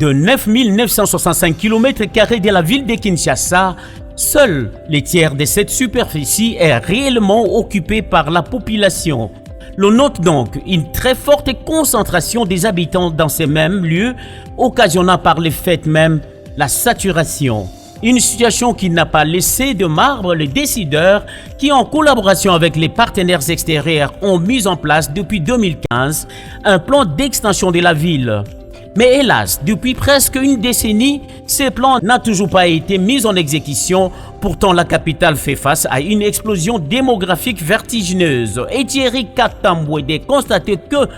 De 9 965 km² de la ville de Kinshasa, seuls les tiers de cette superficie est réellement occupée par la population. L'on note donc une très forte concentration des habitants dans ces mêmes lieux, occasionnant par le fait même la saturation. Une situation qui n'a pas laissé de marbre les décideurs qui, en collaboration avec les partenaires extérieurs, ont mis en place depuis 2015 un plan d'extension de la ville. Mais hélas, depuis presque une décennie, ce plan n'a toujours pas été mis en exécution. Pourtant, la capitale fait face à une explosion démographique vertigineuse. Et Thierry Katambouede constate que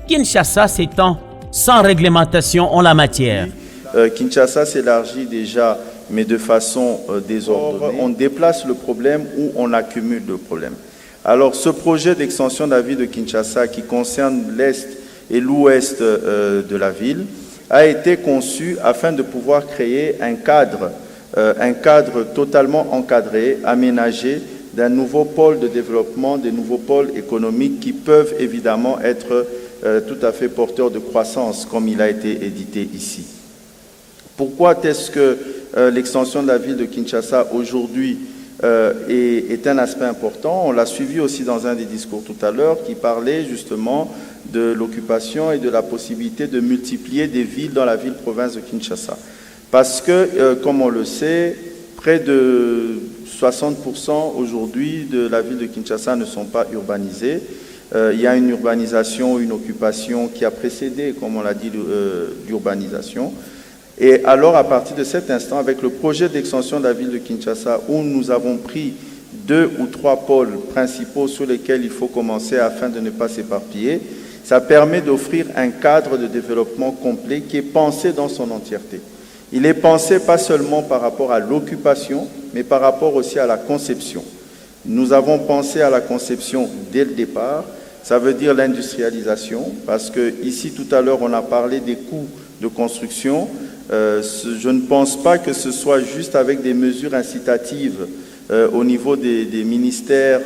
Kinshasa s'étend sans réglementation en la matière. Kinshasa s'élargit déjà, mais de façon désordonnée. On déplace le problème ou on accumule le problème. Alors, ce projet d'extension de la ville de Kinshasa qui concerne l'Est et l'ouest de la ville a été conçu afin de pouvoir créer un cadre totalement encadré, aménagé d'un nouveau pôle de développement, des nouveaux pôles économiques qui peuvent évidemment être tout à fait porteurs de croissance, comme il a été édité ici. Pourquoi est-ce que l'extension de la ville de Kinshasa aujourd'hui est un aspect important? On l'a suivi aussi dans un des discours tout à l'heure qui parlait justement de l'occupation et de la possibilité de multiplier des villes dans la ville-province de Kinshasa. Parce que, comme on le sait, près de 60% aujourd'hui de la ville de Kinshasa ne sont pas urbanisés. Il y a une urbanisation, une occupation qui a précédé, comme on l'a dit, l'urbanisation. Et alors, à partir de cet instant, avec le projet d'extension de la ville de Kinshasa, où nous avons pris 2 ou 3 pôles principaux sur lesquels il faut commencer afin de ne pas s'éparpiller, ça permet d'offrir un cadre de développement complet qui est pensé dans son entièreté. Il est pensé pas seulement par rapport à l'occupation, mais par rapport aussi à la conception. Nous avons pensé à la conception dès le départ, ça veut dire l'industrialisation, parce que ici tout à l'heure on a parlé des coûts de construction. Je ne pense pas que ce soit juste avec des mesures incitatives au niveau des ministères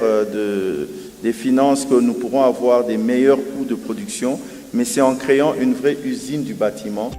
des Finances que nous pourrons avoir des meilleurs coûts de production, mais c'est en créant une vraie usine du bâtiment.